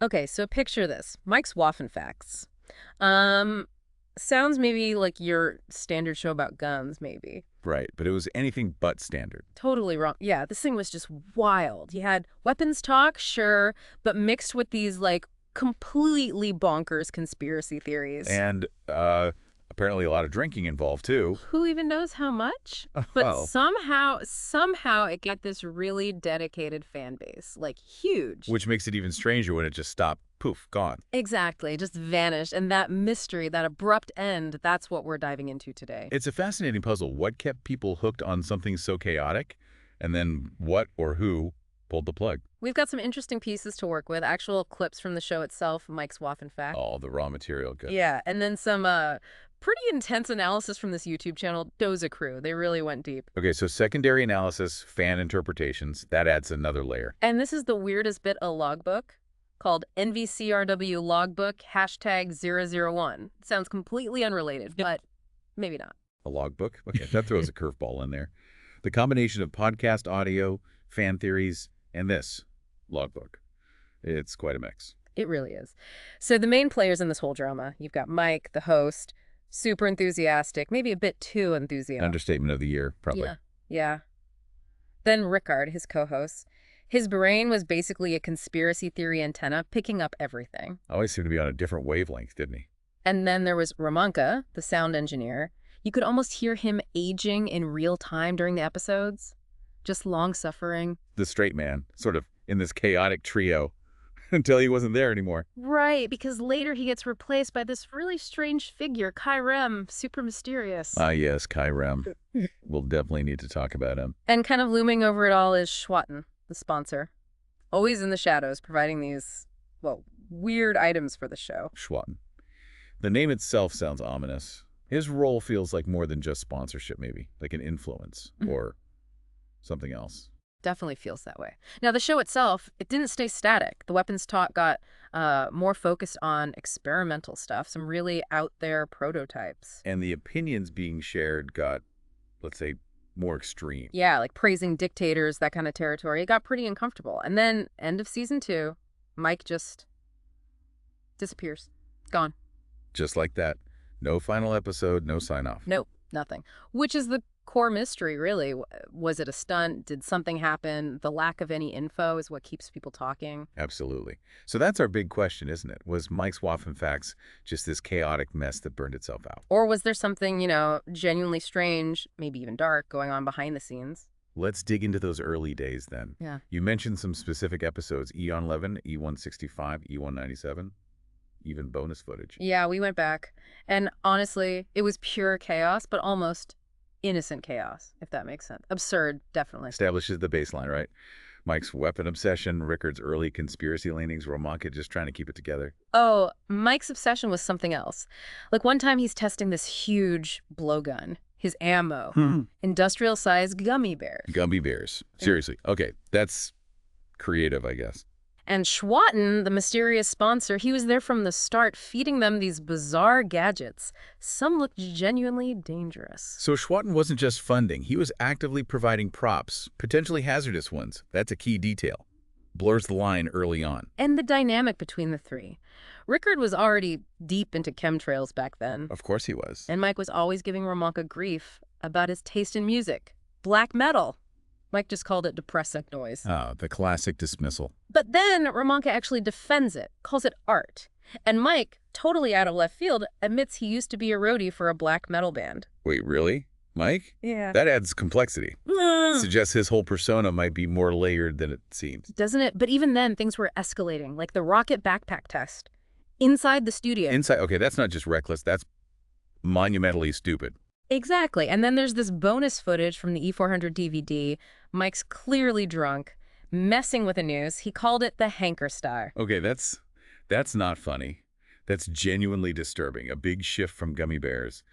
Okay, so picture this. Mike's Waffenfacts. Um, Sounds maybe like your standard show about guns, maybe. Right, but it was anything but standard. Totally wrong. Yeah, this thing was just wild. You had weapons talk, sure, but mixed with these, like, completely bonkers conspiracy theories. And apparently a lot of drinking involved, too. Who even knows how much? But Well, somehow it got this really dedicated fan base, like huge. which makes it even stranger when it just stopped, poof, gone. Exactly, just vanished. And that mystery, that abrupt end, that's what we're diving into today. It's a fascinating puzzle. What kept people hooked on something so chaotic? And then what or who pulled the plug? We've got some interesting pieces to work with, actual clips from the show itself, Mike's Waffenfact. All the raw material, good. Yeah, and then some pretty intense analysis from this YouTube channel, Doza Crew. They really went deep. Okay, so secondary analysis, fan interpretations, that adds another layer. And this is the weirdest bit, a logbook called NVCRW Logbook #001. Sounds completely unrelated, but maybe not. A logbook? Okay, that throws a curveball in there. The combination of podcast audio, fan theories, and this logbook. It's quite a mix. It really is. So the main players in this whole drama, you've got Mike, the host, super enthusiastic, maybe a bit too enthusiastic. Understatement of the year, probably. Yeah. Yeah. Then Rickard, his co-host. His brain was basically a conspiracy theory antenna picking up everything. Always seemed to be on a different wavelength, didn't he? And then there was Ramanka, the sound engineer. You could almost hear him aging in real time during the episodes. Just long-suffering. The straight man, sort of in this chaotic trio, until he wasn't there anymore. Right, because later he gets replaced by this really strange figure, Kai Rem, super mysterious. Ah, yes, Kai Rem. We'll definitely need to talk about him. And kind of looming over it all is Schwatten, the sponsor. Always in the shadows, providing these, well, weird items for the show. Schwatten. The name itself sounds ominous. His role feels like more than just sponsorship, maybe, like an influence or something else. Definitely feels that way. Now, the show itself, it didn't stay static. The weapons talk got more focused on experimental stuff, some really out there prototypes. And the opinions being shared got, let's say, more extreme. Yeah, like praising dictators, that kind of territory. It got pretty uncomfortable. And then, end of season 2, Mike just disappears. Gone. Just like that. No final episode, no sign-off. Nope, nothing. Which is the core mystery, really. Was it a stunt? Did something happen? The lack of any info is what keeps people talking. Absolutely. So that's our big question, isn't it? Was Mike's Waffenfacts just this chaotic mess that burned itself out? Or was there something, genuinely strange, maybe even dark, going on behind the scenes? Let's dig into those early days then. Yeah. You mentioned some specific episodes, Eon 11, E165, E197, even bonus footage. Yeah, we went back. And honestly, it was pure chaos, but almost innocent chaos, if that makes sense. Absurd, definitely. Establishes the baseline, right? Mike's weapon obsession, Rickard's early conspiracy leanings, Romanka just trying to keep it together. Oh, Mike's obsession was something else. Like one time he's testing this huge blowgun, his ammo, industrial-sized gummy bears. Gummy bears. Seriously. Okay, that's creative, I guess. And Schwatten, the mysterious sponsor, he was there from the start, feeding them these bizarre gadgets. Some looked genuinely dangerous. So Schwatten wasn't just funding. He was actively providing props, potentially hazardous ones. That's a key detail. Blurs the line early on. And the dynamic between the three. Rickard was already deep into chemtrails back then. Of course he was. And Mike was always giving Ramanka grief about his taste in music. Black metal. Mike just called it depressing noise. Ah, the classic dismissal. But then Ramanka actually defends it, calls it art. And Mike, totally out of left field, admits he used to be a roadie for a black metal band. Wait, really? Mike? Yeah. That adds complexity. Suggests his whole persona might be more layered than it seems. Doesn't it? But even then, things were escalating, like the rocket backpack test. Inside the studio. Inside, okay, that's not just reckless, that's monumentally stupid. Exactly. And then there's this bonus footage from the E400 DVD. Mike's clearly drunk, messing with the news. He called it the hanker star. Okay, that's not funny. That's genuinely disturbing. A big shift from gummy bears.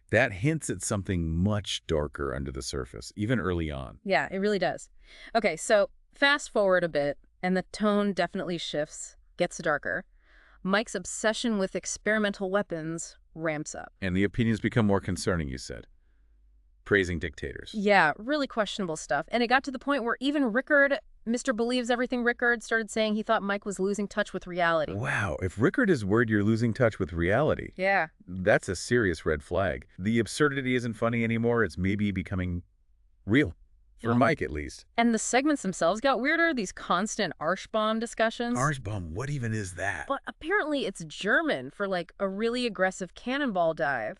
That hints at something much darker under the surface, even early on. Yeah, it really does. Okay, so fast forward a bit, and the tone definitely shifts, gets darker. Mike's obsession with experimental weapons ramps up. And the opinions become more concerning, you said. Praising dictators. Yeah, really questionable stuff. And it got to the point where even Rickard Mr. Believes Everything Rickard started saying he thought Mike was losing touch with reality. Wow, if Rickard is worried you're losing touch with reality, Yeah. that's a serious red flag. The absurdity isn't funny anymore. It's maybe becoming real. For Mike, at least. And the segments themselves got weirder, these constant Arschbomb discussions. Arschbomb, what even is that? But apparently it's German for, like, a really aggressive cannonball dive.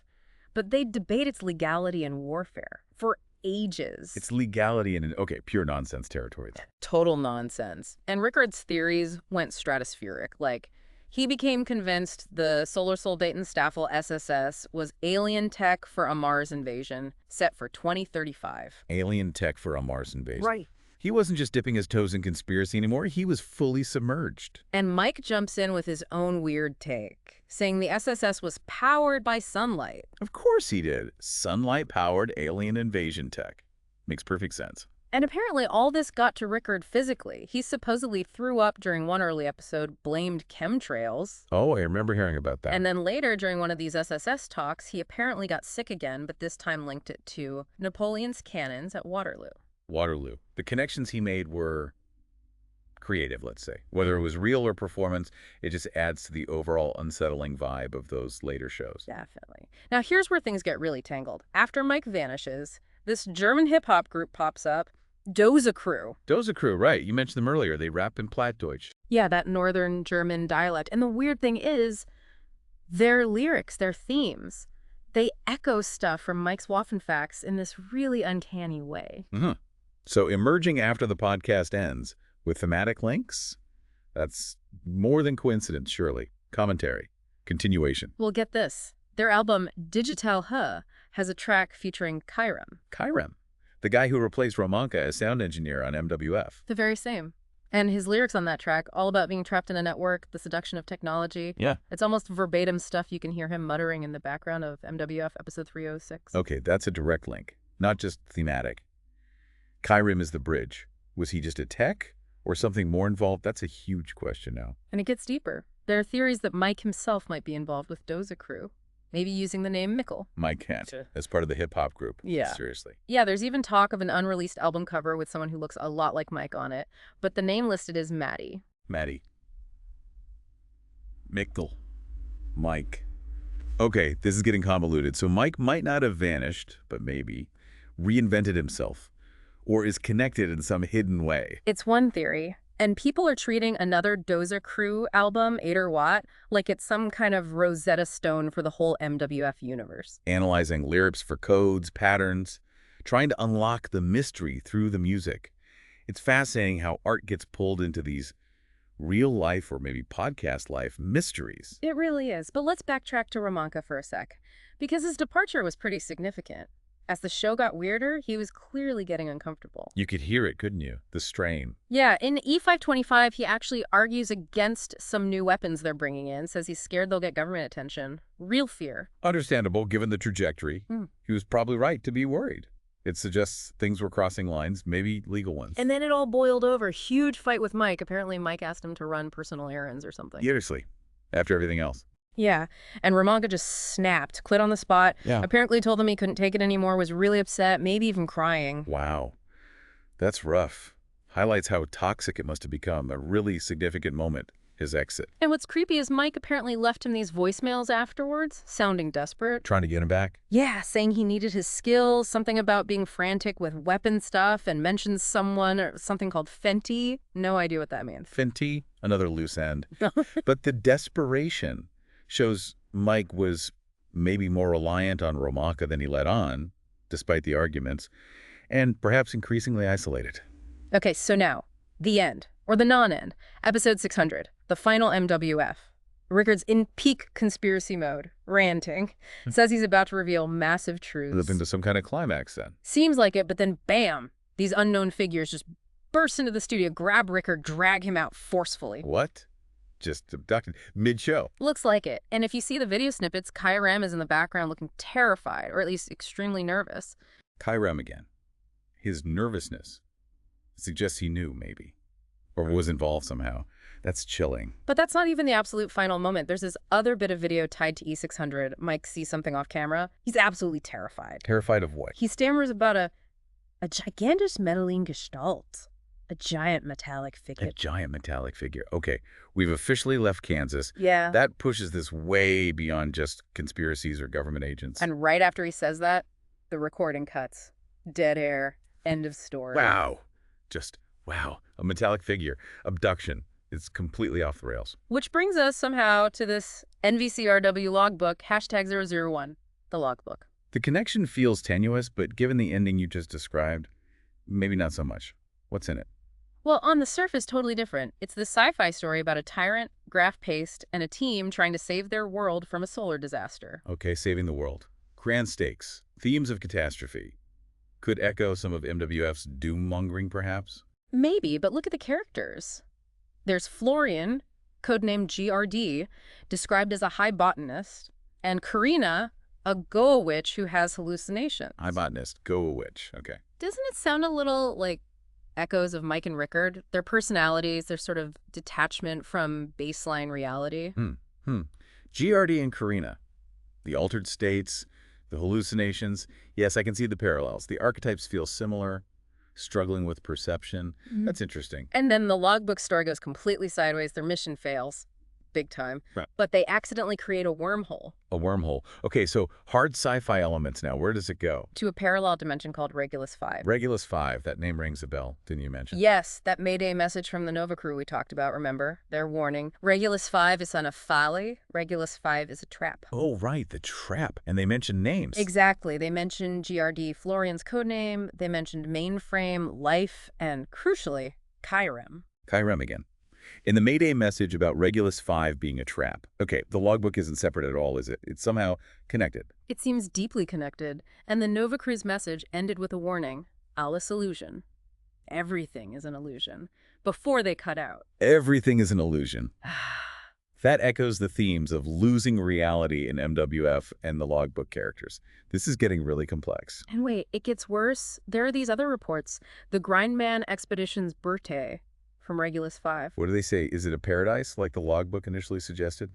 But they debate its legality in warfare for ages. It's legality in okay, pure nonsense territory, though. Total nonsense. And Rickard's theories went stratospheric. Like, he became convinced the Solar Soldaten Staffel SSS was alien tech for a Mars invasion set for 2035. Alien tech for a Mars invasion. Right. He wasn't just dipping his toes in conspiracy anymore. He was fully submerged. And Mike jumps in with his own weird take, saying the SSS was powered by sunlight. Of course he did. Sunlight-powered alien invasion tech. Makes perfect sense. And apparently all this got to Rickard physically. He supposedly threw up during one early episode, blamed chemtrails. Oh, I remember hearing about that. And then later, during one of these SSS talks, he apparently got sick again, but this time linked it to Napoleon's cannons at Waterloo. Waterloo. The connections he made were creative, let's say. Whether it was real or performance, it just adds to the overall unsettling vibe of those later shows. Definitely. Now, here's where things get really tangled. After Mike vanishes, this German hip-hop group pops up, Doza Crew. Doza Crew, right. You mentioned them earlier. They rap in Plattdeutsch. Yeah, that northern German dialect. And the weird thing is, their lyrics, their themes, they echo stuff from Mike's Waffenfacts in this really uncanny way. So emerging after the podcast ends with thematic links, that's more than coincidence, surely. Commentary. Continuation. Well, get this. Their album, Digital Huh, has a track featuring Kairam. Kairam, the guy who replaced Romanka as sound engineer on MWF. The very same. And his lyrics on that track, all about being trapped in a network, the seduction of technology. Yeah. It's almost verbatim stuff you can hear him muttering in the background of MWF episode 306. Okay, that's a direct link, not just thematic. Kairam is the bridge. Was he just a tech or something more involved? That's a huge question now. And it gets deeper. There are theories that Mike himself might be involved with Doza Crew, maybe using the name Mikkel. Mike Kent, as part of the hip-hop group. Yeah. Seriously. Yeah, there's even talk of an unreleased album cover with someone who looks a lot like Mike on it, but the name listed is Maddie. Maddie. Mikkel. Mike. Okay, this is getting convoluted. So Mike might not have vanished, but maybe reinvented himself, or is connected in some hidden way. It's one theory, and people are treating another Doza Crew album, 8 or Watt, like it's some kind of Rosetta Stone for the whole MWF universe. Analyzing lyrics for codes, patterns, trying to unlock the mystery through the music. It's fascinating how art gets pulled into these real-life or maybe podcast-life mysteries. It really is. But let's backtrack to Romanka for a sec, because his departure was pretty significant. As the show got weirder, he was clearly getting uncomfortable. You could hear it, couldn't you? The strain. Yeah, in E525, he actually argues against some new weapons they're bringing in, says he's scared they'll get government attention. Real fear. Understandable, given the trajectory. He was probably right to be worried. It suggests things were crossing lines, maybe legal ones. And then it all boiled over. Huge fight with Mike. Apparently, Mike asked him to run personal errands or something. Seriously, after everything else. Yeah, and Romanka just snapped, quit on the spot. Yeah. Apparently told him he couldn't take it anymore, was really upset, maybe even crying. Wow. That's rough. Highlights how toxic it must have become. A really significant moment, his exit. And what's creepy is Mike apparently left him these voicemails afterwards, sounding desperate. Trying to get him back? Yeah, saying he needed his skills, something about being frantic with weapon stuff, and mentions someone or something called Fenty. No idea what that means. Fenty? Another loose end. But the desperation shows Mike was maybe more reliant on Romanka than he let on, despite the arguments, and perhaps increasingly isolated. Okay, so now, the end, or the non-end, episode 600, the final MWF. Rickard's in peak conspiracy mode, ranting, says he's about to reveal massive truths. Live into some kind of climax then. Seems like it, but then bam, these unknown figures just burst into the studio, grab Rickard, drag him out forcefully. What? Just abducted mid-show. Looks like it. And if you see the video snippets, Kairam is in the background looking terrified, or at least extremely nervous. Kairam again. His nervousness suggests he knew, maybe, or was involved somehow. That's chilling. But that's not even the absolute final moment. There's this other bit of video tied to E600. Mike sees something off camera. He's absolutely terrified. Terrified of what? He stammers about a gigantic metalline gestalt. A giant metallic A figure. giant metallic figure. Okay, we've officially left Kansas. Yeah. That pushes this way beyond just conspiracies or government agents. And right after he says that, the recording cuts. Dead air. End of story. Wow. Just, wow. A metallic figure. Abduction. It's completely off the rails. Which brings us somehow to this NVCRW logbook, #001, the logbook. The connection feels tenuous, but given the ending you just described, maybe not so much. What's in it? Well, on the surface, totally different. It's this sci-fi story about a tyrant, graph paste, and a team trying to save their world from a solar disaster. Okay, saving the world. Grand stakes. Themes of catastrophe. Could echo some of MWF's doom-mongering, perhaps? Maybe, but look at the characters. There's Florian, codenamed GRD, described as a high botanist, and Karina, a Goa witch who has hallucinations. High botanist. Go a witch. Okay. Doesn't it sound a little like echoes of Mike and Rickard? Their personalities, their sort of detachment from baseline reality. GRD and Karina. The altered states, the hallucinations. Yes, I can see the parallels. The archetypes feel similar, struggling with perception. That's interesting. And then the logbook story goes completely sideways. Their mission fails, big time. Right. But they accidentally create a wormhole A wormhole. Okay, so hard sci-fi elements now. Where does it go? to a parallel dimension called Regulus 5. Regulus 5. That name rings a bell, didn't you mention? Yes, that Mayday message from the Nova crew we talked about, remember? Their warning. Regulus 5 is on a folly. Regulus 5 is a trap. Oh, right, the trap. And they mentioned names. Exactly. They mentioned GRD Florian's codename, they mentioned mainframe, life, and crucially, Kyrem. Kyrem again. In the Mayday message about Regulus 5 being a trap. Okay, the logbook isn't separate at all, is it? It's somehow connected. It seems deeply connected, and the Nova crew's message ended with a warning. Alice illusion. Everything is an illusion. Before they cut out. Everything is an illusion. That echoes the themes of losing reality in MWF and the logbook characters. This is getting really complex. And wait, it gets worse. There are these other reports. The Grindman Expedition's Berthe from Regulus 5. What do they say? Is it a paradise, like the logbook initially suggested?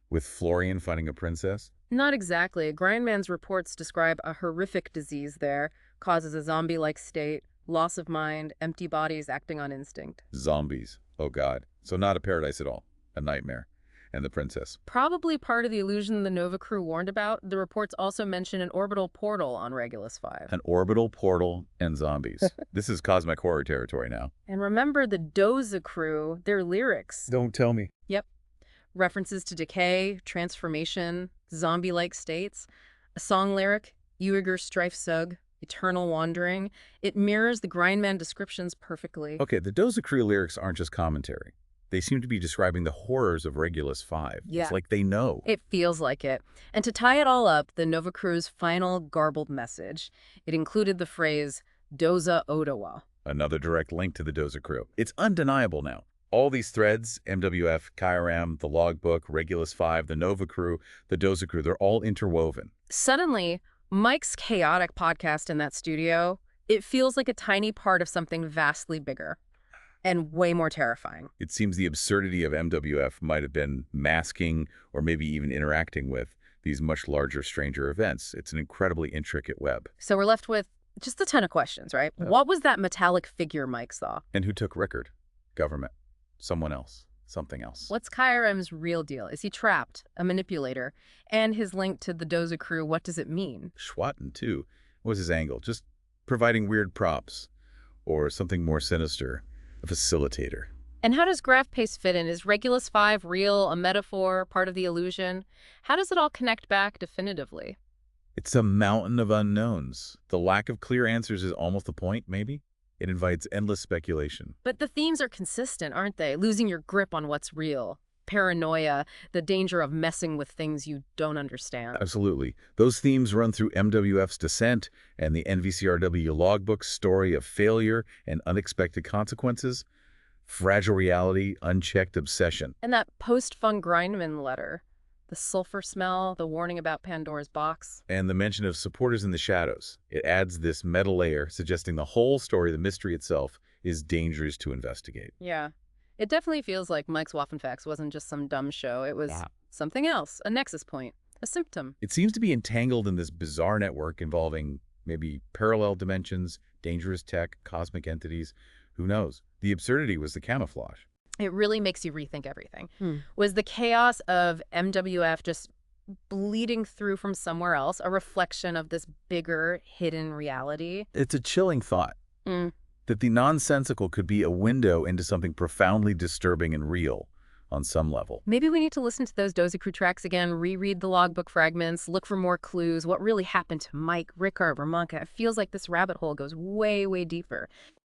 With Florian finding a princess? Not exactly. Grindman's reports describe a horrific disease there, causes a zombie-like state, loss of mind, empty bodies acting on instinct. Zombies. Oh, God. So not a paradise at all. A nightmare. And the princess. Probably part of the illusion the Nova crew warned about, the reports also mention an orbital portal on Regulus 5. An orbital portal and zombies. This is cosmic horror territory now. And remember the Doza crew, their lyrics. Don't tell me. Yep. References to decay, transformation, zombie-like states. A song lyric, Uiger Strife Sug, eternal wandering. It mirrors the Grindman descriptions perfectly. Okay, the Doza Crew lyrics aren't just commentary. They seem to be describing the horrors of Regulus 5. Yeah. It's like they know. It feels like it. And to tie it all up, the Nova crew's final garbled message, it included the phrase, Doza Odawa. Another direct link to the Doza Crew. It's undeniable now. All these threads, MWF, Kairam, the logbook, Regulus 5, the Nova Crew, the Doza Crew, they're all interwoven. Suddenly, Mike's chaotic podcast in that studio, it feels like a tiny part of something vastly bigger and way more terrifying. It seems the absurdity of MWF might have been masking or maybe even interacting with these much larger, stranger events. It's an incredibly intricate web. So we're left with just a ton of questions, right? Yeah. What was that metallic figure Mike saw? And who took Rickard? Government. Someone else. Something else. What's Kyrem's real deal? Is he trapped, a manipulator? And his link to the Doza Crew, what does it mean? Schwatten, too. What was his angle? Just providing weird props. Or something more sinister. A facilitator. And how does graph paste fit in? Is Regulus 5 real, a metaphor, part of the illusion? How does it all connect back definitively? It's a mountain of unknowns. The lack of clear answers is almost the point, maybe? It invites endless speculation. But the themes are consistent, aren't they? Losing your grip on what's real. Paranoia, the danger of messing with things you don't understand. Absolutely. Those themes run through MWF's descent and the NVCRW logbook's story of failure and unexpected consequences, fragile reality, unchecked obsession. And that post-Fung Grindman letter, the sulfur smell, the warning about Pandora's box. And the mention of supporters in the shadows. It adds this meta layer, suggesting the whole story, the mystery itself, is dangerous to investigate. Yeah. It definitely feels like Mike's Waffenfacts wasn't just some dumb show. It was something else, a nexus point, a symptom. It seems to be entangled in this bizarre network involving maybe parallel dimensions, dangerous tech, cosmic entities, Who knows? The absurdity was the camouflage. It really makes you rethink everything. Hmm. Was the chaos of MWF just bleeding through from somewhere else a reflection of this bigger hidden reality? It's a chilling thought Mm. that the nonsensical could be a window into something profoundly disturbing and real on some level. Maybe we need to listen to those Dozy Crew tracks again, reread the logbook fragments, look for more clues. What really happened to Mike, Rickard, Ramonka? It feels like this rabbit hole goes way, way deeper.